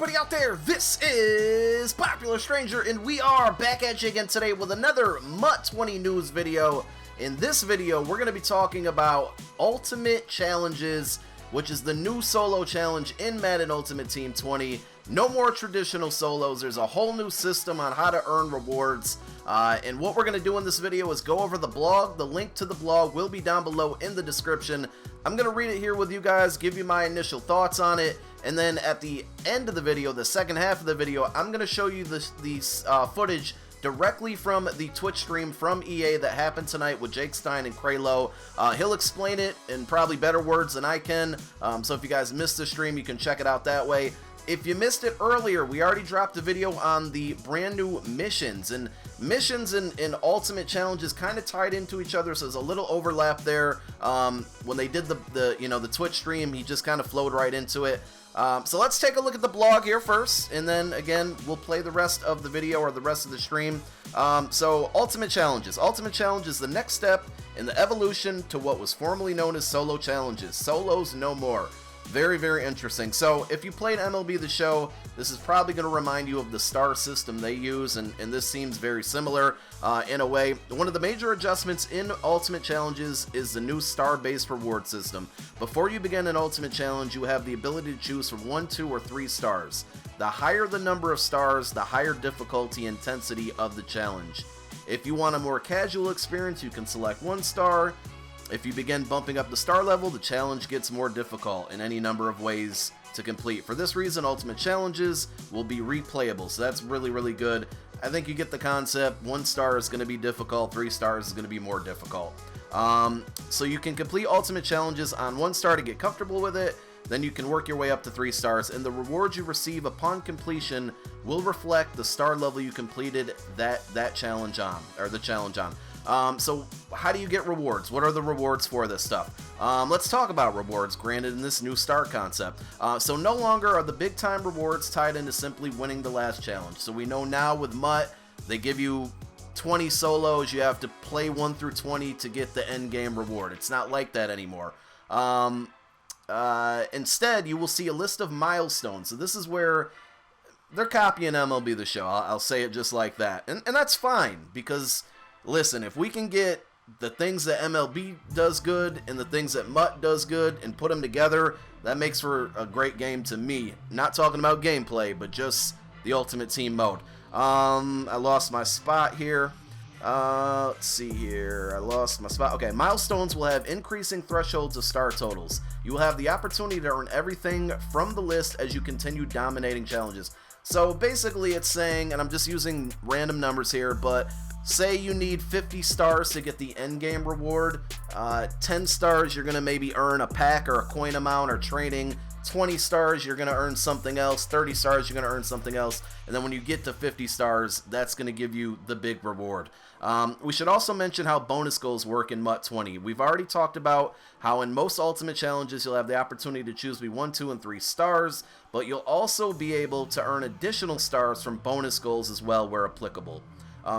everybody out there? This is Popular Stranger, and we are back at you again today with another MUT 20 news video. In this video, we're going to be talking about Ultimate Challenges, which is the new solo challenge in Madden Ultimate Team 20. No more traditional solos. There's a whole new system on how to earn rewards. And what we're going to do in this video is go over the blog. The link to the blog will be down below in the description. I'm going to read it here with you guys, give you my initial thoughts on it, and then at the end of the video, the second half of the video, I'm going to show you this footage directly from the Twitch stream from EA that happened tonight with Jake Stein and Kraylo. He'll explain it in probably better words than I can, so if you guys missed the stream, you can check it out that way. If you missed it earlier, we already dropped a video on the brand new missions, and missions and Ultimate Challenges kind of tied into each other, so there's a little overlap there. When they did the Twitch stream, he just kind of flowed right into it. So let's take a look at the blog here first, and then again we'll play the rest of the video or the rest of the stream. So Ultimate Challenges. Ultimate Challenge is the next step in the evolution to what was formerly known as solo challenges. Solos no more. Very, very interesting. So if you played MLB The Show, this is probably going to remind you of the star system they use, and this seems very similar in a way. One of the major adjustments in Ultimate Challenges is the new star-based reward system. Before you begin an Ultimate Challenge, you have the ability to choose from 1, 2, or 3 stars. The higher the number of stars, the higher difficulty intensity of the challenge. If you want a more casual experience, you can select 1 star. If you begin bumping up the star level, the challenge gets more difficult in any number of ways to complete. For this reason, Ultimate Challenges will be replayable, so that's really, really good. I think you get the concept. 1 star is going to be difficult, 3 stars is going to be more difficult. So you can complete Ultimate Challenges on 1 star to get comfortable with it, then you can work your way up to 3 stars, and the rewards you receive upon completion will reflect the star level you completed that challenge on, or the challenge on. So how do you get rewards? What are the rewards for this stuff? Let's talk about rewards granted in this new star concept. So no longer are the big time rewards tied into simply winning the last challenge. So we know now with MUT, they give you 20 solos, you have to play 1 through 20 to get the end game reward. It's not like that anymore. Instead, you will see a list of milestones. So this is where they're copying MLB The Show. I'll say it just like that. And that's fine, because listen, if we can get the things that MLB does good and the things that MUT does good and put them together, that makes for a great game to me. Not talking about gameplay, but just the Ultimate Team mode. I lost my spot here. Let's see here. I lost my spot. Okay, milestones will have increasing thresholds of star totals. You will have the opportunity to earn everything from the list as you continue dominating challenges. So basically it's saying, and I'm just using random numbers here, but say you need 50 stars to get the end game reward. 10 stars, you're going to maybe earn a pack or a coin amount or training. 20 stars, you're going to earn something else. 30 stars, you're going to earn something else. And then when you get to 50 stars, that's going to give you the big reward. We should also mention how bonus goals work in MUT 20. We've already talked about how in most Ultimate Challenges, you'll have the opportunity to choose between 1, 2, and 3 stars, but you'll also be able to earn additional stars from bonus goals as well where applicable.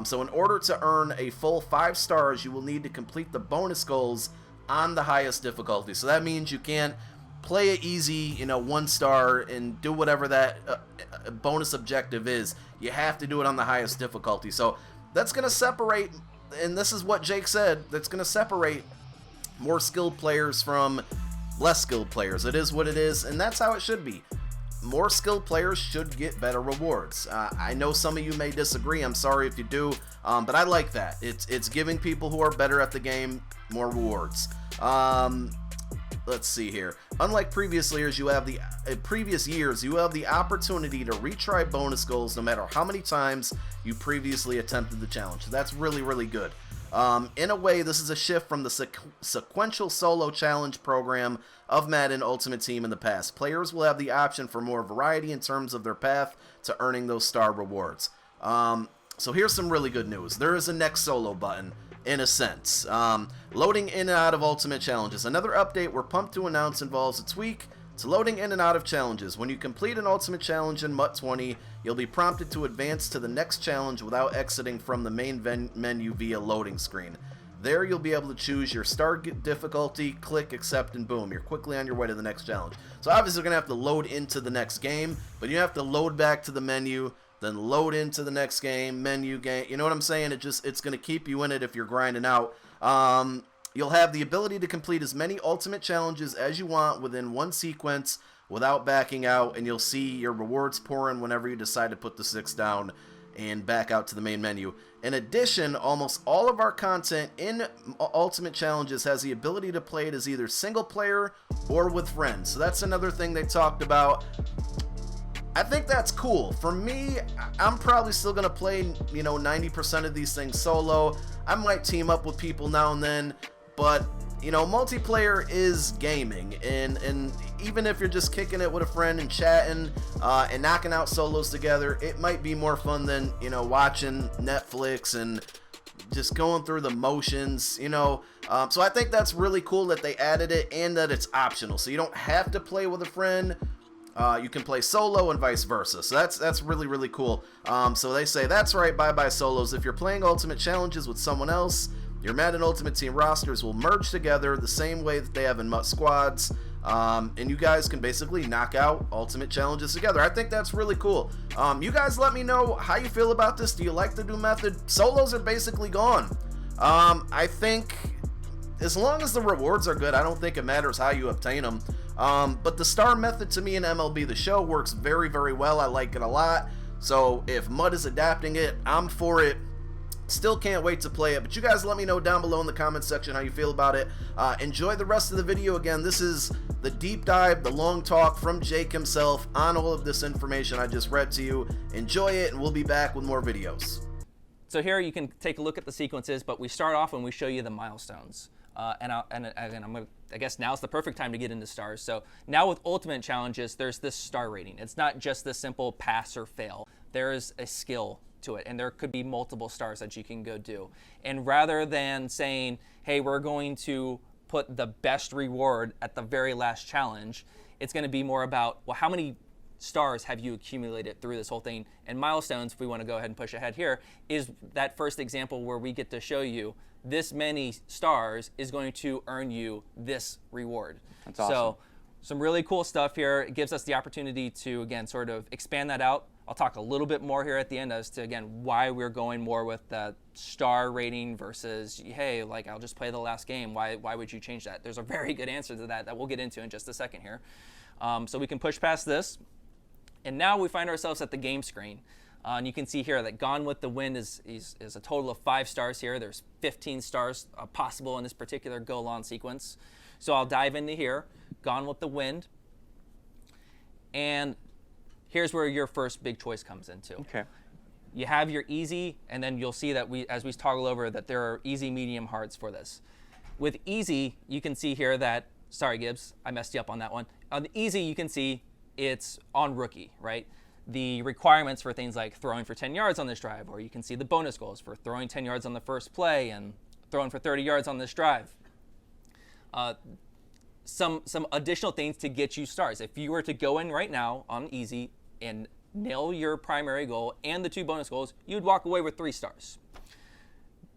So in order to earn a full 5 stars, you will need to complete the bonus goals on the highest difficulty. So that means you can't play it easy, 1 star, and do whatever that bonus objective is. You have to do it on the highest difficulty. So that's going to separate, and this is what Jake said, that's going to separate more skilled players from less skilled players. It is what it is, and that's how it should be. More skilled players should get better rewards. I know some of you may disagree. I'm sorry if you do, but I like that. It's giving people who are better at the game more rewards. Let's see here. Unlike previous years, you have the opportunity to retry bonus goals no matter how many times you previously attempted the challenge. So that's really, really good. In a way, this is a shift from the sequential solo challenge program of Madden Ultimate Team in the past. Players will have the option for more variety in terms of their path to earning those star rewards. So here's some really good news. There is a next solo button, in a sense. Loading in and out of Ultimate Challenges. Another update we're pumped to announce involves a tweak to loading in and out of challenges. When you complete an Ultimate Challenge in MUT 20, you'll be prompted to advance to the next challenge without exiting from the main menu via loading screen. There you'll be able to choose your start difficulty, click accept, and boom, you're quickly on your way to the next challenge. So obviously you're going to have to load into the next game, but you have to load back to the menu, then load into the next game, menu game. You know what I'm saying? It's going to keep you in it if you're grinding out. You'll have the ability to complete as many ultimate challenges as you want within one sequence without backing out, and you'll see your rewards pour in whenever you decide to put the 6 down and back out to the main menu. In addition, almost all of our content in Ultimate Challenges has the ability to play it as either single player or with friends. So that's another thing they talked about. I think that's cool. For me, I'm probably still going to play, 90% of these things solo. I might team up with people now and then, but multiplayer is gaming, and even if you're just kicking it with a friend and chatting and knocking out solos together, it might be more fun than watching Netflix and just going through the motions. So I think that's really cool that they added it and that it's optional, so you don't have to play with a friend. You can play solo and vice versa, so that's really, really cool. So they say, that's right, bye solos. If you're playing Ultimate Challenges with someone else, your Madden Ultimate Team rosters will merge together the same way that they have in MUT squads, and you guys can basically knock out Ultimate Challenges together. I think that's really cool. You guys let me know how you feel about this. Do you like the new method? Solos are basically gone. I think as long as the rewards are good, I don't think it matters how you obtain them. But the star method to me in MLB The Show works very, very well. I like it a lot. So if MUT is adapting it, I'm for it. Still can't wait to play it, but you guys let me know down below in the comment section how you feel about it. Enjoy the rest of the video. Again, this is the deep dive, the long talk from Jake himself on all of this information I just read to you. Enjoy it, and we'll be back with more videos. So here you can take a look at the sequences, but we start off and we show you the milestones. I guess now's the perfect time to get into stars. So now with Ultimate Challenges, there's this star rating. It's not just the simple pass or fail. There is a skill to it, and there could be multiple stars that you can go do. And rather than saying, hey, we're going to put the best reward at the very last challenge, it's going to be more about, well, how many stars have you accumulated through this whole thing? And milestones, if we want to go ahead and push ahead here, is that first example where we get to show you this many stars is going to earn you this reward. That's awesome. So some really cool stuff here. It gives us the opportunity to, again, sort of expand that out. I'll talk a little bit more here at the end as to, again, why we're going more with the star rating versus, hey, like, I'll just play the last game. Why would you change that? There's a very good answer to that we'll get into in just a second here. So we can push past this. And now we find ourselves at the game screen. And you can see here that Gone with the Wind is a total of 5 stars here. There's 15 stars possible in this particular go-along sequence. So I'll dive into here, Gone with the Wind. And here's where your first big choice comes into. Okay. You have your easy, and then you'll see that as we toggle over, that there are easy, medium, hards for this. With easy, you can see here that, sorry Gibbs, I messed you up on that one. On the easy, you can see it's on rookie, right? The requirements for things like throwing for 10 yards on this drive, or you can see the bonus goals for throwing 10 yards on the first play and throwing for 30 yards on this drive. Some additional things to get you stars. If you were to go in right now on easy and nail your primary goal and the 2 bonus goals, you'd walk away with 3 stars.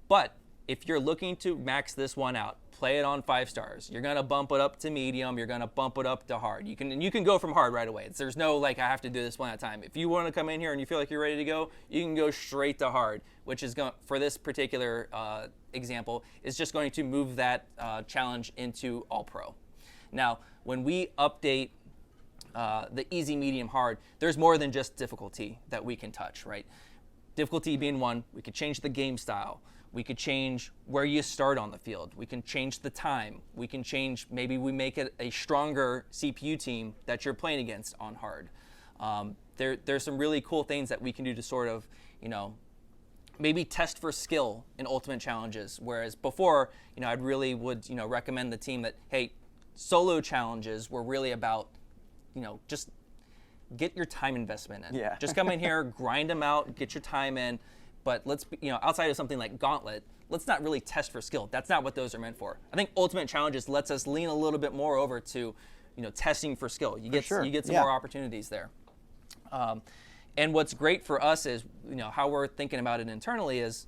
But if you're looking to max this one out, play it on 5 stars. You're gonna bump it up to medium. You're gonna bump it up to hard. You can go from hard right away. There's no like I have to do this one at a time. If you want to come in here and you feel like you're ready to go, you can go straight to hard, which is going for this particular example is just going to move that challenge into all pro. Now, when we update the easy, medium, hard, there's more than just difficulty that we can touch, right? Difficulty being one, we could change the game style. We could change where you start on the field. We can change the time. We can change, maybe we make it a stronger CPU team that you're playing against on hard. There's some really cool things that we can do to sort of, maybe test for skill in Ultimate Challenges. Whereas before, I'd really would, recommend the team that, hey, solo challenges were really about, just get your time investment in. Yeah. Just come in here, grind them out, get your time in. But let's, outside of something like Gauntlet, let's not really test for skill. That's not what those are meant for. I think Ultimate Challenges lets us lean a little bit more over to, testing for skill. You get some more opportunities there. And what's great for us is, how we're thinking about it internally is,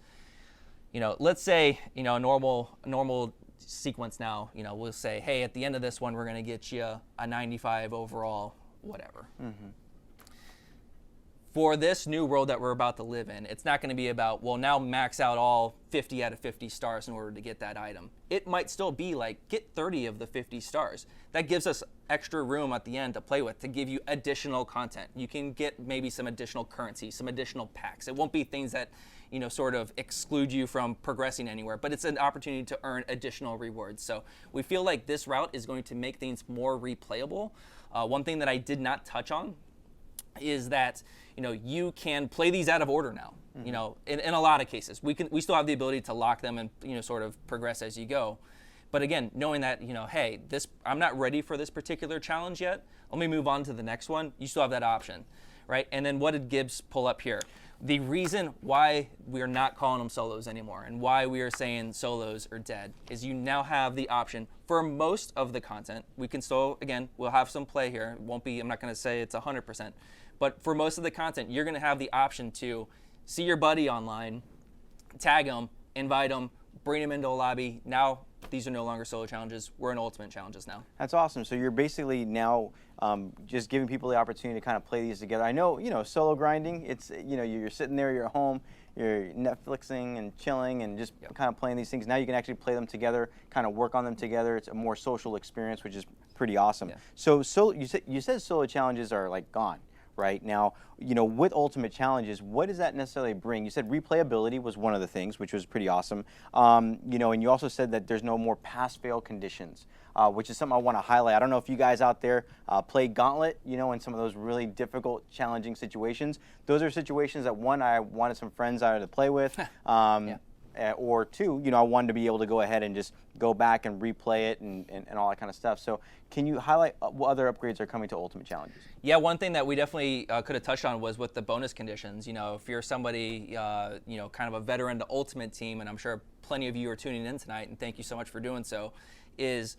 let's say, a normal sequence now, we'll say, hey, at the end of this one, we're going to get you a 95 overall, whatever. Mm-hmm. For this new world that we're about to live in, it's not going to be about, well, now max out all 50 out of 50 stars in order to get that item. It might still be like, get 30 of the 50 stars. That gives us extra room at the end to play with, to give you additional content. You can get maybe some additional currency, some additional packs. It won't be things that, sort of exclude you from progressing anywhere, but it's an opportunity to earn additional rewards. So we feel like this route is going to make things more replayable. One thing that I did not touch on is that you can play these out of order now. Mm-hmm. In a lot of cases, we still have the ability to lock them and sort of progress as you go. But again, knowing that hey, I'm not ready for this particular challenge yet. Let me move on to the next one. You still have that option, right? And then what did Gibbs pull up here? The reason why we are not calling them solos anymore and why we are saying solos are dead is you now have the option for most of the content. We can still, again, we'll have some play here. It won't be, I'm not going to say it's 100%, but for most of the content, you're going to have the option to see your buddy online, tag him, invite him, bring him into a lobby. Now, these are no longer solo challenges. We're in ultimate challenges now. That's awesome. So you're basically now just giving people the opportunity to kind of play these together. I know, solo grinding, it's, you're sitting there, you're at home, you're Netflixing and chilling and just kind of playing these things. Now you can actually play them together, kind of work on them together. It's a more social experience, which is pretty awesome. Yeah. So you said solo challenges are like gone. Right now, with Ultimate Challenges, what does that necessarily bring? You said replayability was one of the things, which was pretty awesome. And you also said that there's no more pass-fail conditions, which is something I want to highlight. I don't know if you guys out there play Gauntlet, in some of those really difficult, challenging situations. Those are situations that, one, I wanted some friends out to play with. Yeah. Or two, I wanted to be able to go ahead and just go back and replay it and all that kind of stuff. So can you highlight what other upgrades are coming to Ultimate Challenges? Yeah, one thing that we definitely could have touched on was with the bonus conditions. If you're somebody, kind of a veteran to Ultimate team, and I'm sure plenty of you are tuning in tonight, and thank you so much for doing so, is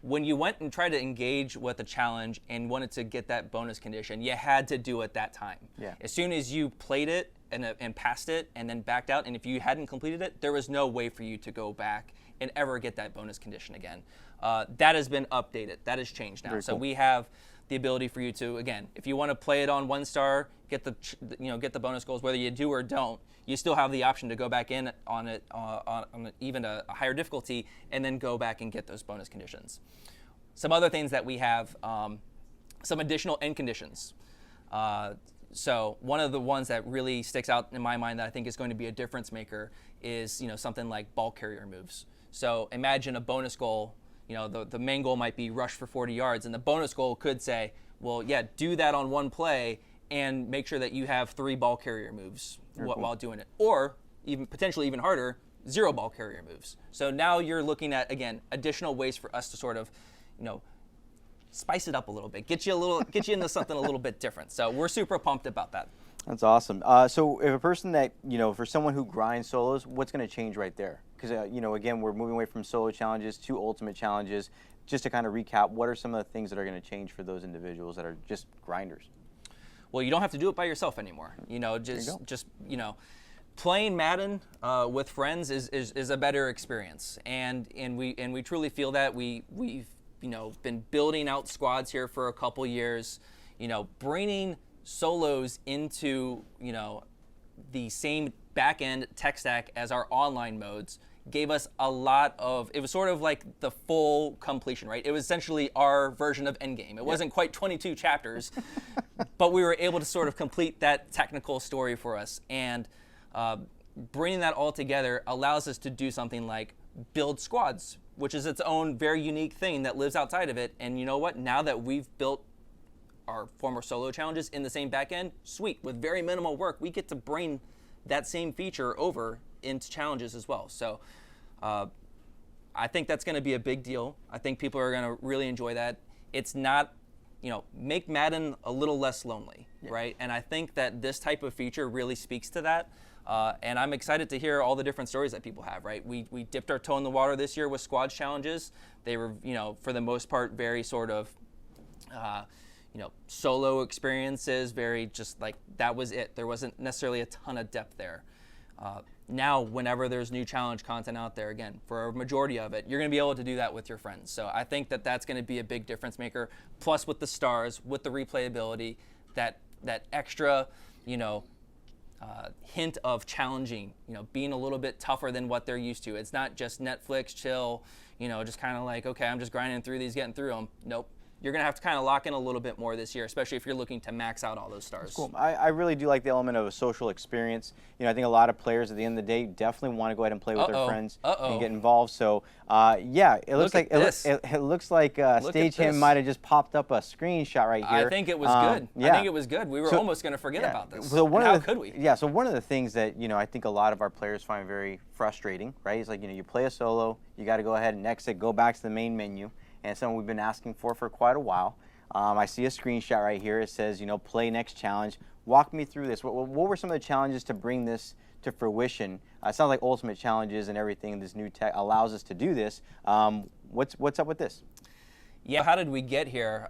when you went and tried to engage with a challenge and wanted to get that bonus condition, you had to do it that time. Yeah. As soon as you played it and passed it and then backed out, and if you hadn't completed it, there was no way for you to go back and ever get that bonus condition again. That has been updated. That has changed now. Very cool. So we have the ability for you to, again, if you want to play it on 1 star, get the bonus goals, whether you do or don't, you still have the option to go back in on it on even a higher difficulty and then go back and get those bonus conditions. Some other things that we have, some additional end conditions. So one of the ones that really sticks out in my mind that I think is going to be a difference maker is something like ball carrier moves. So imagine a bonus goal. The main goal might be rush for 40 yards, and the bonus goal could say, well, yeah, do that on 1 play and make sure that you have 3 ball carrier moves while doing it. Or even potentially even harder, 0 ball carrier moves. So now you're looking at, again, additional ways for us to sort of, spice it up a little bit, get you into something a little bit different. So we're super pumped about that. That's awesome. So if a person that, for someone who grinds solos, what's going to change right there? Because, again, we're moving away from solo challenges to ultimate challenges. Just to kind of recap, what are some of the things that are going to change for those individuals that are just grinders? Well, you don't have to do it by yourself anymore. Just playing Madden with friends is a better experience, and we truly feel that we've been building out squads here for a couple years, bringing solos into, the same back-end tech stack as our online modes gave us a lot of, it was sort of like the full completion, right? It was essentially our version of Endgame. It wasn't quite 22 chapters, but we were able to sort of complete that technical story for us. And bringing that all together allows us to do something like build squads, which is its own very unique thing that lives outside of it. And you know what? Now that we've built our former solo challenges in the same backend, sweet, with very minimal work, we get to bring that same feature over into challenges as well. So I think that's going to be a big deal. I think people are going to really enjoy that. It's not, make Madden a little less lonely, right? And I think that this type of feature really speaks to that. And I'm excited to hear all the different stories that people have, right? We dipped our toe in the water this year with squad challenges. They were, for the most part, very sort of, solo experiences, very just like that was it. There wasn't necessarily a ton of depth there. now whenever there's new challenge content out there, again, for a majority of it, you're going to be able to do that with your friends. So I think that that's going to be a big difference maker. Plus with the stars, with the replayability, that extra, hint of challenging, being a little bit tougher than what they're used to. It's not just Netflix, chill, just kind of like, okay, I'm just grinding through these, getting through them. Nope. You're going to have to kind of lock in a little bit more this year, especially if you're looking to max out all those stars. That's cool. I really do like the element of a social experience. I think a lot of players at the end of the day definitely want to go ahead and play with their friends and get involved. So, yeah, it looks like it looks like Stagehand might have just popped up a screenshot right here. I think it was good. Yeah. I think it was good. We were almost going to forget about this. So how could we? Yeah. So one of the things that I think a lot of our players find very frustrating, right? Is like you play a solo, you got to go ahead and exit, go back to the main menu, and it's something we've been asking for quite a while. I see a screenshot right here. It says, play next challenge. Walk me through this. What were some of the challenges to bring this to fruition? It sounds like Ultimate Challenges and everything, this new tech allows us to do this. What's up with this? Yeah, how did we get here?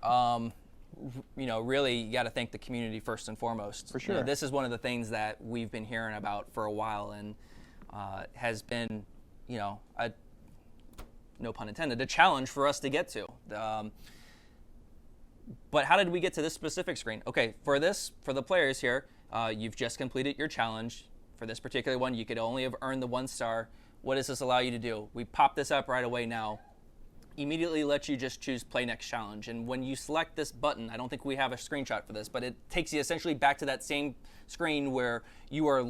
Really, you got to thank the community first and foremost. For sure. This is one of the things that we've been hearing about for a while and has been, no pun intended, a challenge for us to get to. But how did we get to this specific screen? Okay, for the players here, you've just completed your challenge. For this particular one, you could only have earned the 1 star. What does this allow you to do? We pop this up right away now. Immediately lets you just choose play next challenge. And when you select this button, I don't think we have a screenshot for this, but it takes you essentially back to that same screen where you are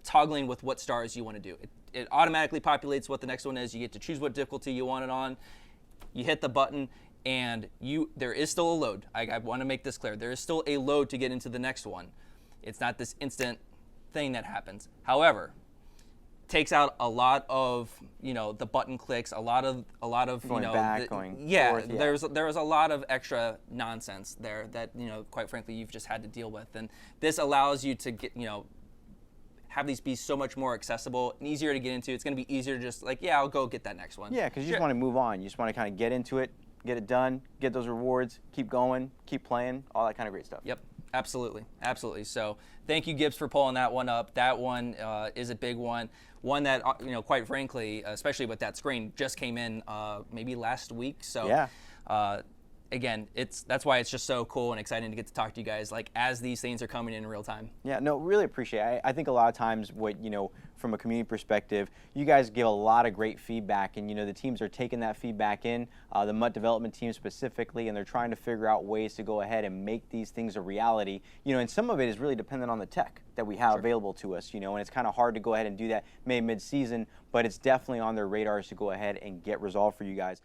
toggling with what stars you want to do. It automatically populates what the next one is. You get to choose what difficulty you want it on. You hit the button. And there is still a load. I want to make this clear. There is still a load to get into the next one. It's not this instant thing that happens. However, takes out a lot of the button clicks, a lot of going back, going forth, there was a lot of extra nonsense there that quite frankly you've just had to deal with. And this allows you to get have these be so much more accessible and easier to get into. It's going to be easier to just I'll go get that next one. Yeah, because you just want to move on. You just want to kind of get into it, get it done, get those rewards, keep going, keep playing, all that kind of great stuff. Yep, absolutely, absolutely. So thank you, Gibbs, for pulling that one up. That one is a big one that quite frankly, especially with that screen, just came in maybe last week. So yeah. Again, that's why it's just so cool and exciting to get to talk to you guys as these things are coming in real time. Yeah, no, really appreciate it. I think a lot of times from a community perspective, you guys give a lot of great feedback, and the teams are taking that feedback in, the MUT development team specifically, and they're trying to figure out ways to go ahead and make these things a reality. And some of it is really dependent on the tech that we have available to us, and it's kind of hard to go ahead and do that mid-season, but it's definitely on their radars to go ahead and get resolved for you guys.